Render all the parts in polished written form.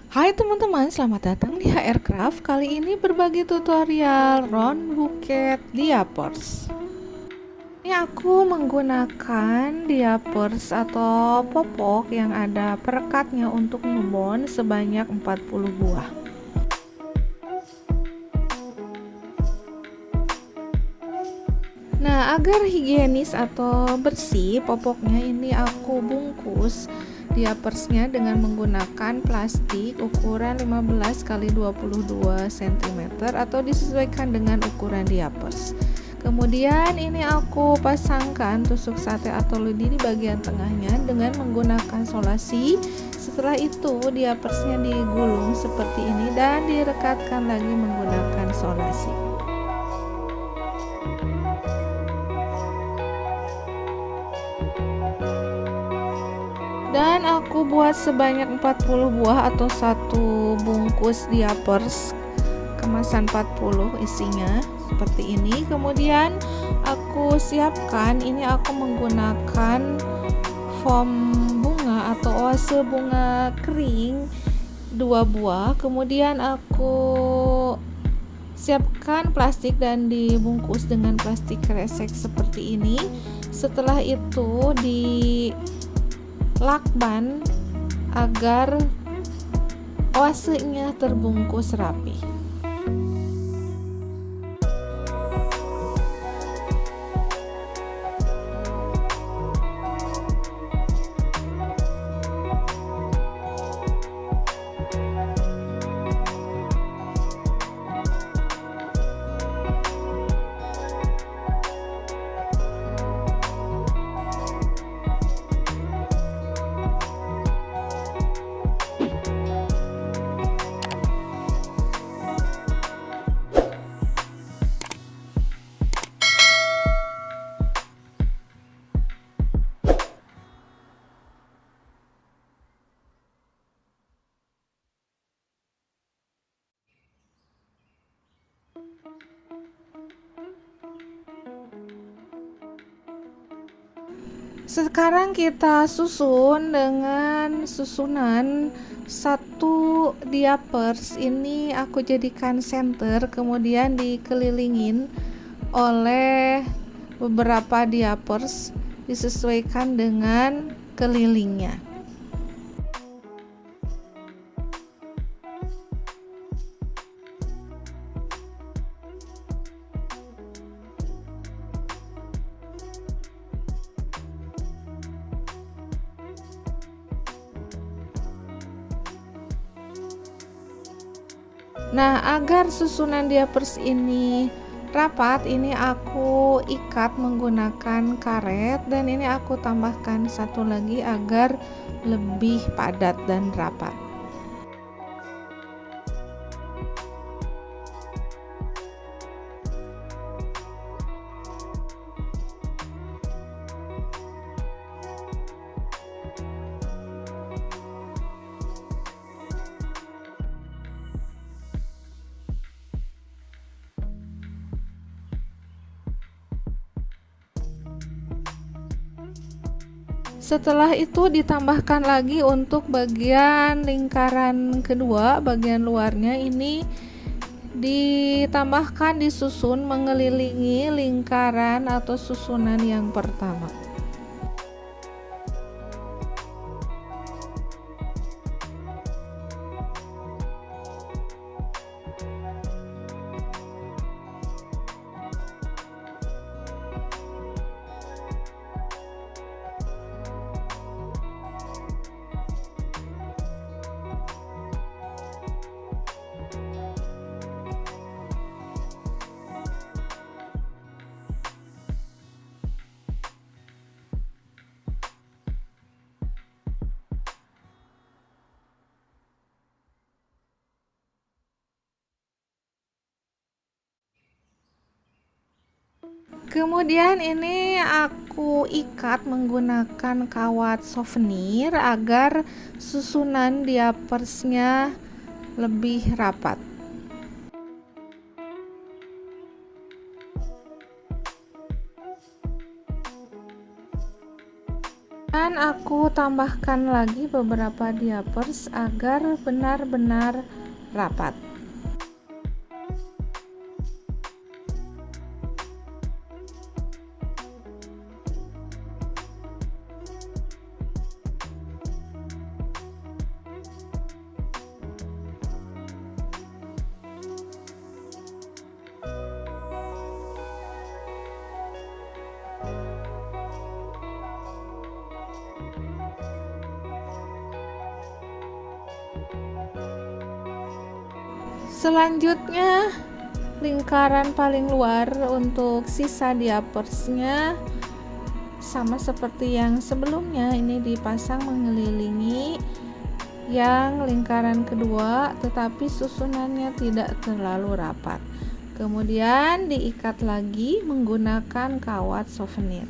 Hai teman-teman, selamat datang di HRcraft. Kali ini berbagi tutorial round bouquet diapers. Ini aku menggunakan diapers atau popok yang ada perekatnya untuk ngebon sebanyak 40 buah. Nah, agar higienis atau bersih, popoknya ini aku bungkus diapersnya dengan menggunakan plastik ukuran 15 x 22 cm atau disesuaikan dengan ukuran diapers. Kemudian ini aku pasangkan tusuk sate atau lidi di bagian tengahnya dengan menggunakan solasi. Setelah itu diapersnya digulung seperti ini dan direkatkan lagi menggunakan solasi. Dan aku buat sebanyak 40 buah atau satu bungkus diapers kemasan 40 isinya seperti ini. Kemudian aku siapkan, ini aku menggunakan foam bunga atau oase bunga kering 2 buah. Kemudian aku siapkan plastik dan dibungkus dengan plastik kresek seperti ini. Setelah itu di lakban agar oasenya terbungkus rapi. Sekarang kita susun dengan susunan satu diapers. Ini aku jadikan center, kemudian dikelilingin oleh beberapa diapers disesuaikan dengan kelilingnya. Nah, agar susunan diapers ini rapat, ini aku ikat menggunakan karet dan ini aku tambahkan satu lagi agar lebih padat dan rapat. Setelah itu ditambahkan lagi untuk bagian lingkaran kedua, bagian luarnya ini ditambahkan disusun mengelilingi lingkaran atau susunan yang pertama. Kemudian ini aku ikat menggunakan kawat souvenir agar susunan diapersnya lebih rapat. Kemudian aku tambahkan lagi beberapa diapers agar benar-benar rapat. Selanjutnya, lingkaran paling luar untuk sisa diapersnya sama seperti yang sebelumnya, ini dipasang mengelilingi yang lingkaran kedua, tetapi susunannya tidak terlalu rapat. Kemudian diikat lagi menggunakan kawat souvenir.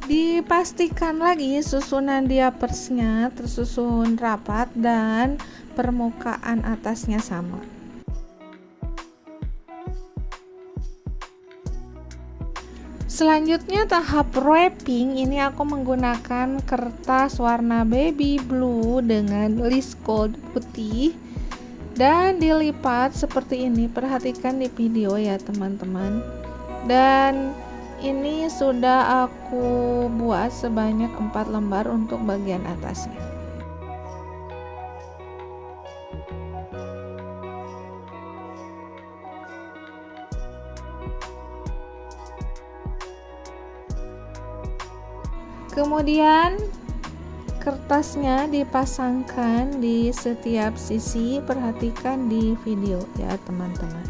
Dipastikan lagi susunan diapersnya tersusun rapat dan permukaan atasnya sama. Selanjutnya tahap wrapping, ini aku menggunakan kertas warna baby blue dengan list gold putih dan dilipat seperti ini. Perhatikan di video ya teman-teman. Dan ini sudah aku buat sebanyak 4 lembar untuk bagian atasnya. Kemudian kertasnya dipasangkan di setiap sisi. Perhatikan di video ya teman-teman.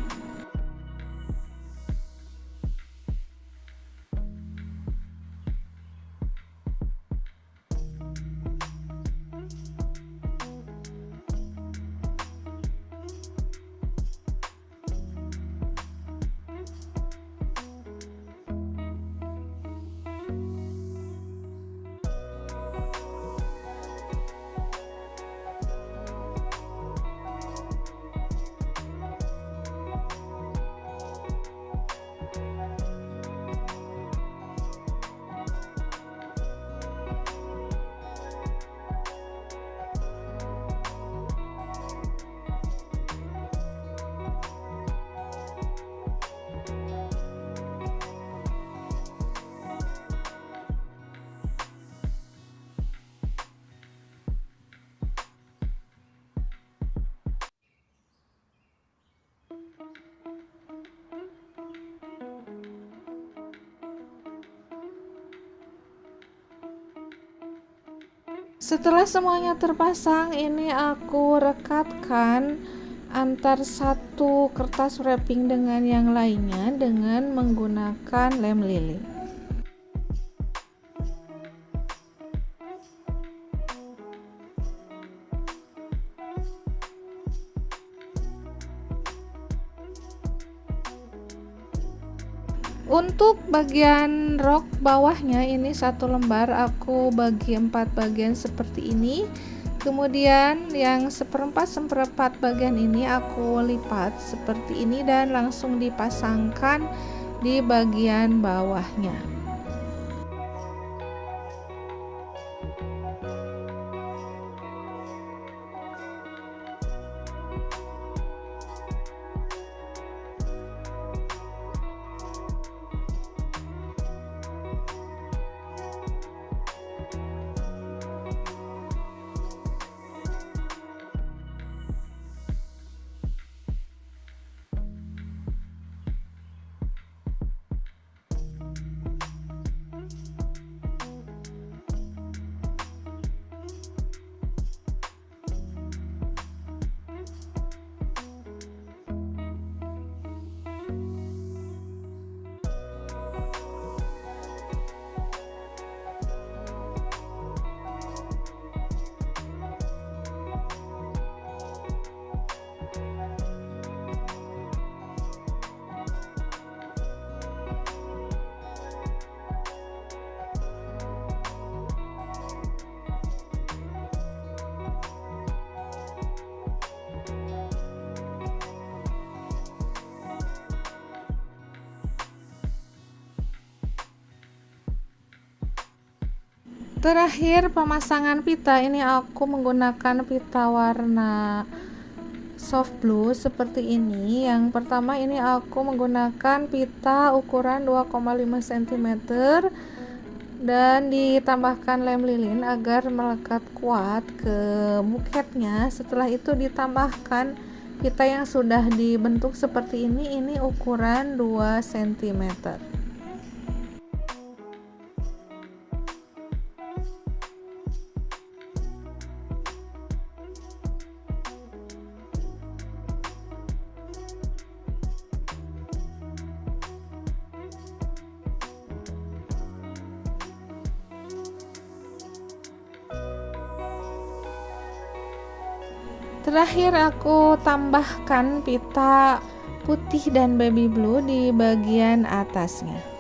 Setelah semuanya terpasang, ini aku rekatkan antar satu kertas wrapping dengan yang lainnya dengan menggunakan lem lilin. Untuk bagian rok bawahnya, ini satu lembar aku bagi 4 bagian seperti ini. Kemudian yang seperempat bagian ini aku lipat seperti ini dan langsung dipasangkan di bagian bawahnya. Terakhir pemasangan pita, ini aku menggunakan pita warna soft blue seperti ini. Yang pertama ini aku menggunakan pita ukuran 2,5 cm dan ditambahkan lem lilin agar melekat kuat ke buketnya. Setelah itu ditambahkan pita yang sudah dibentuk seperti ini ukuran 2 cm. Terakhir aku tambahkan pita putih dan baby blue di bagian atasnya.